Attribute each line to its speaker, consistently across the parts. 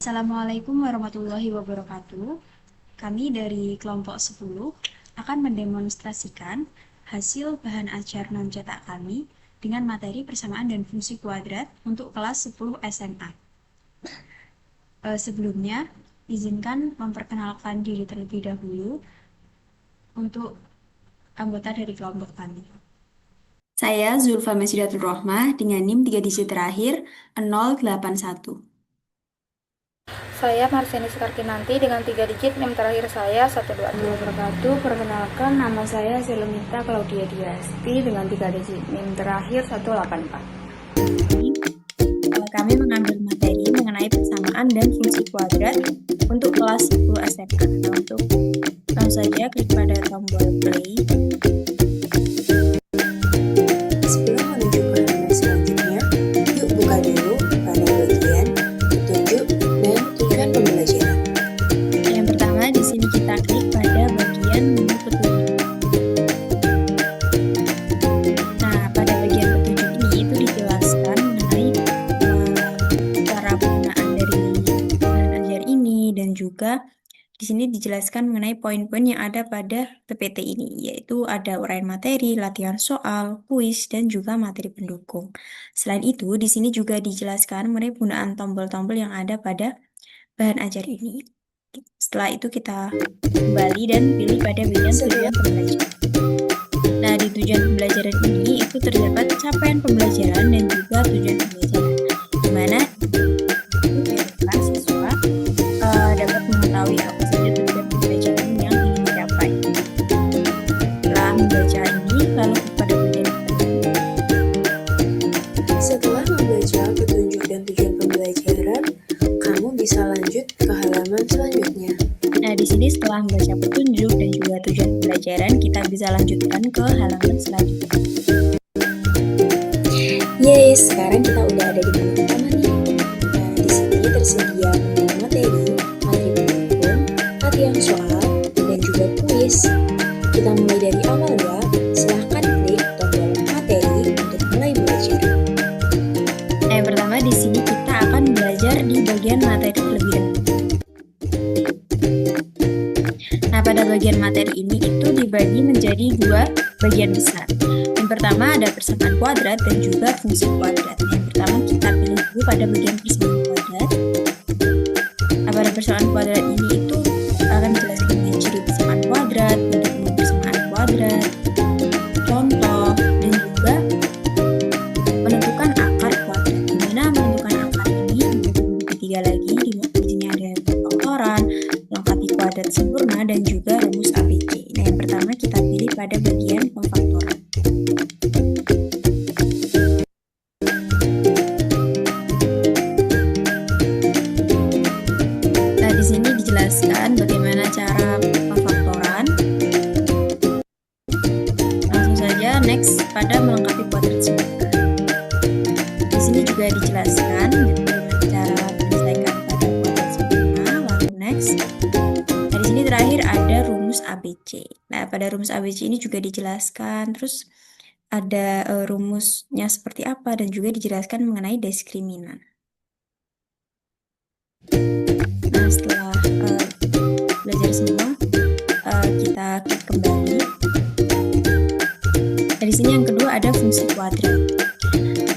Speaker 1: Assalamualaikum warahmatullahi wabarakatuh. Kami dari kelompok 10 akan mendemonstrasikan hasil bahan ajar non-cetak kami dengan materi persamaan dan fungsi kuadrat untuk kelas 10 SMA. Sebelumnya, izinkan memperkenalkan diri terlebih dahulu untuk anggota dari kelompok kami.
Speaker 2: Saya Zulfa Masjidatul Rohmah dengan NIM 3 digit terakhir 081.
Speaker 3: Saya Marsianis Karkinanti dengan 3 digit NIM terakhir saya 126.
Speaker 4: Wabarakatuh. Perkenalkan, nama saya Selemita Claudia Diasti dengan 3 digit NIM terakhir 184.
Speaker 2: Kami mengambil materi mengenai persamaan dan fungsi kuadrat untuk kelas 10 SMA. Untuk langsung saja klik pada tombol play.
Speaker 5: Sebelum menuju ke halaman selanjutnya, yuk buka dulu pada bagian petunjuk dan tujuan pembelajaran.
Speaker 2: Yang pertama di sini kita klik pada bagian menu petunjuk. Nah, pada bagian petunjuk ini itu dijelaskan mengenai cara penggunaan dari bahan ajar ini dan juga di sini dijelaskan mengenai poin-poin yang ada pada PPT ini, yaitu ada uraian materi, latihan soal, kuis, dan juga materi pendukung. Selain itu, di sini juga dijelaskan mengenai penggunaan tombol-tombol yang ada pada bahan ajar ini. Setelah itu kita kembali dan pilih pada bagian tujuan pembelajaran. Nah, di tujuan pembelajaran ini itu terdapat capaian pembelajaran dan juga tujuan pembelajaran, di mana siswa dapat mengetahui apa saja tujuan pembelajaran yang ingin dicapai. Setelah membaca ini, lalu pada bagian
Speaker 5: Setelah membaca petunjuk dan tujuan pembelajaran, kamu bisa lanjut ke halaman selanjutnya.
Speaker 2: Nah, di sini setelah membaca petunjuk dan juga tujuan pembelajaran, kita bisa lanjutkan ke halaman selanjutnya.
Speaker 5: Yeay, sekarang kita udah ada di halaman pertama nih. Nah, di sini tersedia materi pendukung, latihan soal, dan juga kuis. Kita mulai dari awal ya. Silahkan klik tombol materi untuk mulai belajar.
Speaker 2: Nah, yang pertama di sini kita akan belajar di bagian materi terlebih dahulu. Nah, pada bagian materi ini itu dibagi menjadi dua bagian besar. Yang pertama ada persamaan kuadrat dan juga fungsi kuadrat. Yang pertama kita pilih dulu pada bagian persamaan kuadrat. Nah, pada persamaan kuadrat ini itu akan menjelaskan ciri persamaan kuadrat, bentuk persamaan kuadrat, contoh, dan juga menentukan akar kuadrat. Dimana menentukan akar ini ketiga lagi, di sini ada pengaturan, melengkapi kuadrat sempurna, dan juga rumus ABC. Nah, yang pertama kita pilih pada bagian pemfaktoran. Nah, di sini dijelaskan bagaimana cara pemfaktoran. Langsung saja next pada melengkapi kuadrat sempurna. Di sini juga dijelaskan bagaimana cara menyelesaikan pada kuadrat sempurna. Lalu next. Nah, di sini terakhir ada rumus ABC. Nah, pada rumus ABC ini juga dijelaskan, terus ada rumusnya seperti apa dan juga dijelaskan mengenai diskriminan. Nah, setelah belajar semua, kita klik kembali. Nah, di sini yang kedua ada fungsi kuadrat.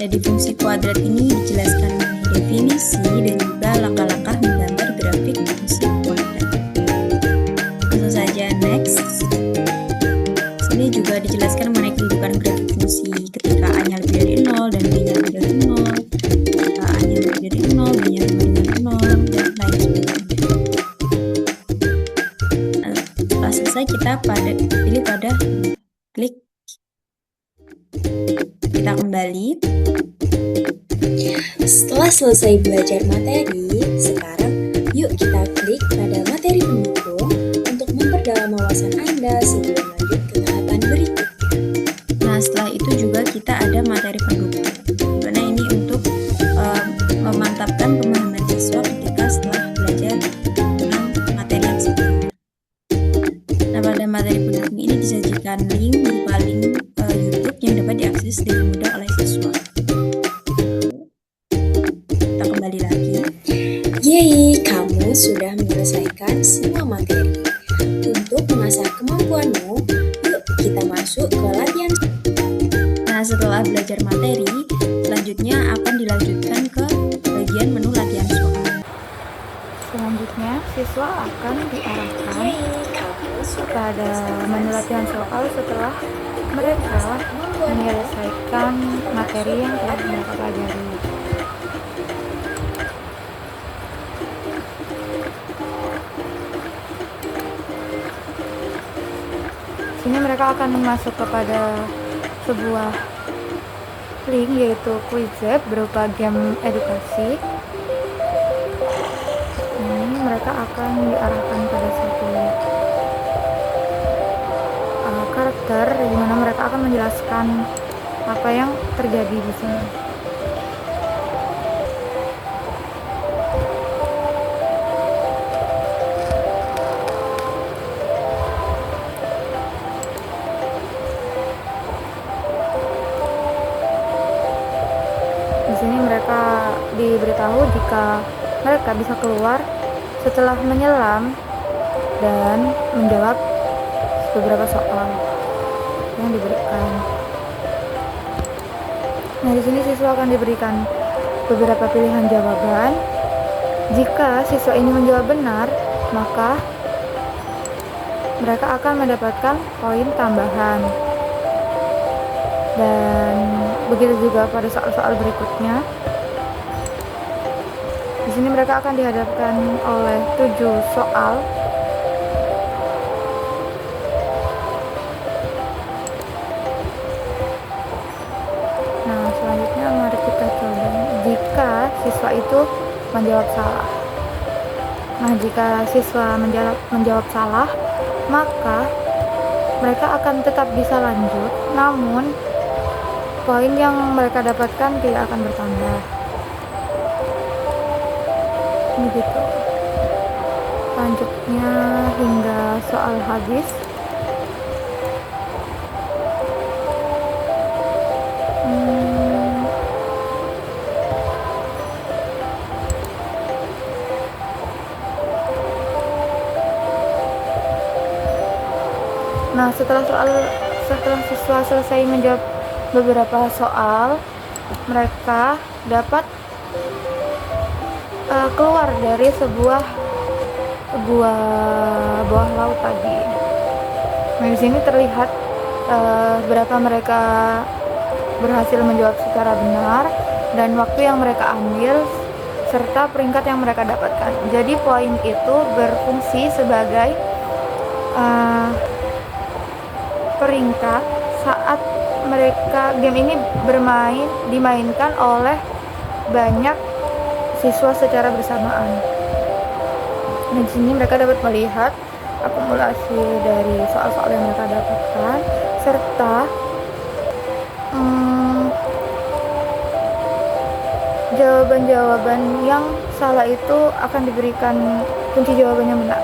Speaker 2: Jadi fungsi kuadrat ini dijelaskan mengenai definisi dan juga langkah-langkah menggambar grafik fungsi kuadrat. Langsung saja next. Sini juga dijelaskan mengenai kedudukan grafik fungsi ketika A-nya lebih dari 0 dan B-nya lebih dari 0, A-nya lebih dari 0, B-nya lebih dari 0, dan lain sebagainya. Nah, setelah selesai kita pilih pada klik. Kita kembali.
Speaker 5: Setelah selesai belajar materi, sekarang yuk kita klik pada materi pendukung untuk memperdalam wawasan Anda sebelum lanjut ke tahapan berikutnya.
Speaker 2: Nah, setelah itu juga kita ada materi pendukung, dimana ini untuk memantapkan pemahaman siswa ketika setelah belajar tentang materi yang sebelumnya. Nah, pada materi pendukung ini disajikan link berupa link YouTube yang dapat diakses dengan mudah oleh siswa. Kita kembali lagi.
Speaker 5: Yeay, kamu sudah menyelesaikan semua materi. Untuk mengasah kemampuanmu, yuk kita masuk ke latihan.
Speaker 2: Nah, setelah belajar materi, selanjutnya akan dilanjutkan ke bagian menu latihan soal.
Speaker 3: Selanjutnya, siswa akan diarahkan pada menu latihan soal setelah mereka menyelesaikan materi yang telah mereka pelajari. Sini mereka akan masuk kepada sebuah link, yaitu Quizlet berupa game edukasi. Ini mereka akan diarahkan pada satu karakter di mana mereka akan menjelaskan apa yang terjadi di sini. Di sini mereka diberitahu jika mereka bisa keluar setelah menyelam dan menjawab beberapa soal yang diberikan. Nah, di sini siswa akan diberikan beberapa pilihan jawaban. Jika siswa ini menjawab benar, maka mereka akan mendapatkan poin tambahan. Dan begitu juga pada soal-soal berikutnya. Di sini mereka akan dihadapkan oleh 7 soal. Nah, selanjutnya mari kita coba jika siswa itu menjawab salah. Nah, jika siswa menjawab salah, maka mereka akan tetap bisa lanjut, namun poin yang mereka dapatkan tidak akan bertambah. Begitu. Lanjutnya hingga soal habis. Nah, setelah siswa selesai menjawab beberapa soal, mereka dapat keluar dari sebuah bawah laut tadi. Nah, di sini terlihat berapa mereka berhasil menjawab secara benar dan waktu yang mereka ambil serta peringkat yang mereka dapatkan. Jadi poin itu berfungsi sebagai peringkat saat game ini dimainkan oleh banyak siswa secara bersamaan. Nah, di sini mereka dapat melihat akumulasi dari soal-soal yang mereka dapatkan serta jawaban-jawaban yang salah itu akan diberikan kunci jawabannya benar.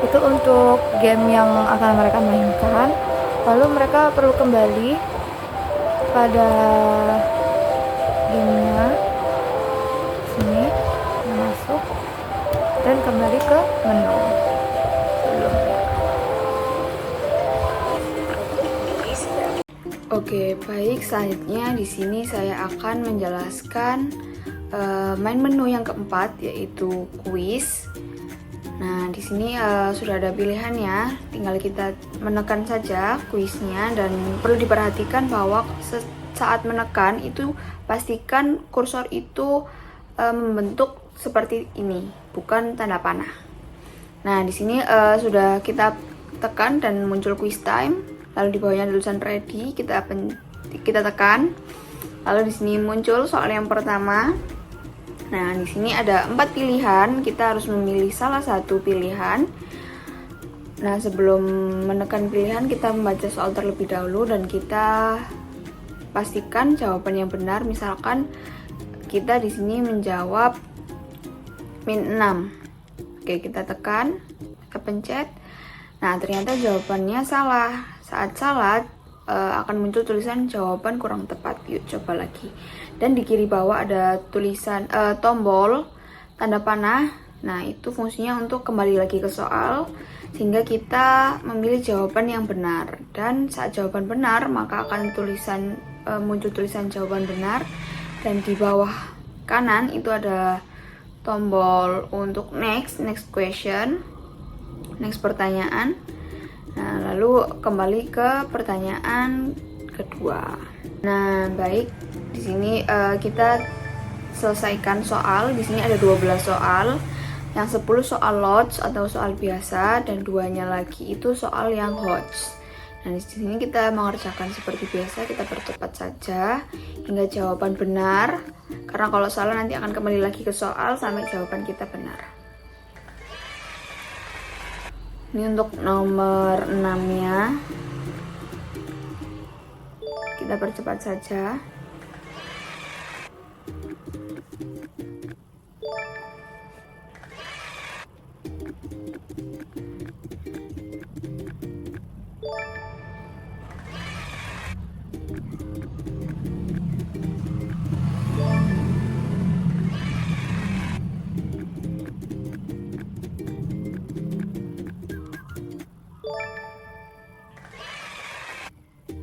Speaker 3: Itu untuk game yang akan mereka mainkan. Lalu mereka perlu kembali pada gamenya. Sini masuk dan kembali ke menu sebelumnya.
Speaker 4: Oke, baik. Selanjutnya di sini saya akan menjelaskan main menu yang keempat, yaitu kuis. Nah, di sini sudah ada pilihannya, tinggal kita menekan saja kuisnya dan perlu diperhatikan bahwa saat menekan itu pastikan kursor itu membentuk seperti ini, bukan tanda panah. Nah, di sini sudah kita tekan dan muncul quiz time, lalu di bawahnya tulisan ready, kita tekan. Lalu di sini muncul soal yang pertama. Nah, di sini ada 4 pilihan, kita harus memilih salah satu pilihan. Nah, sebelum menekan pilihan, kita membaca soal terlebih dahulu dan kita pastikan jawaban yang benar. Misalkan kita di sini menjawab -6. Oke, kita tekan, kita pencet. Nah, ternyata jawabannya salah. Saat salah, akan muncul tulisan jawaban kurang tepat. Yuk coba lagi. dan di kiri bawah ada tulisan tombol tanda panah. Nah, itu fungsinya untuk kembali lagi ke soal sehingga kita memilih jawaban yang benar, dan saat jawaban benar maka akan muncul tulisan jawaban benar, dan di bawah kanan itu ada tombol untuk next question, next pertanyaan. Nah, lalu kembali ke pertanyaan kedua. Nah, baik, di sini kita selesaikan soal. Di sini ada 12 soal. Yang 10 soal lots atau soal biasa, dan 2-nya lagi itu soal yang HOTS. Nah, di sini kita mengerjakan seperti biasa, kita percepat saja hingga jawaban benar. Karena kalau salah nanti akan kembali lagi ke soal sampai jawaban kita benar. Ini untuk nomor 6-nya. Kita percepat saja.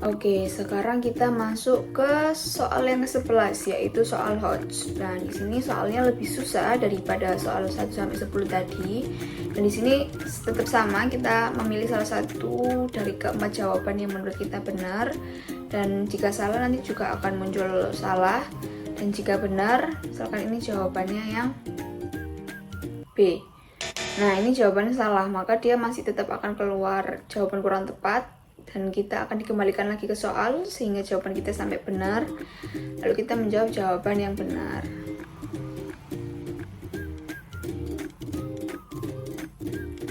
Speaker 4: Oke, sekarang kita masuk ke soal yang ke-11, yaitu soal HOTS. Nah, di sini soalnya lebih susah daripada soal 1 sampai 10 tadi. Dan di sini tetap sama, kita memilih salah satu dari keempat jawaban yang menurut kita benar. Dan jika salah nanti juga akan muncul salah. Dan jika benar, misalkan ini jawabannya yang B. Nah, ini jawabannya salah, maka dia masih tetap akan keluar jawaban kurang tepat. Dan kita akan dikembalikan lagi ke soal sehingga jawaban kita sampai benar. Lalu kita menjawab jawaban yang benar.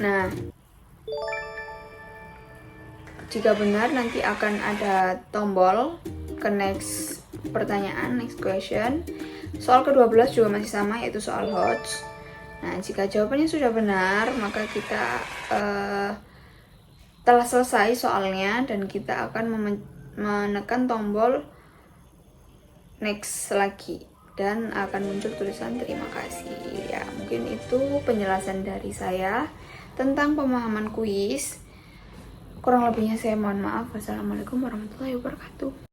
Speaker 4: Nah, jika benar nanti akan ada tombol ke next pertanyaan, next question. Soal ke-12 juga masih sama, yaitu soal HOTS. Nah, jika jawabannya sudah benar, maka kita telah selesai soalnya, dan kita akan menekan tombol next lagi dan akan muncul tulisan terima kasih. Ya, mungkin itu penjelasan dari saya tentang pemahaman kuis. Kurang lebihnya saya mohon maaf. Wassalamualaikum warahmatullahi wabarakatuh.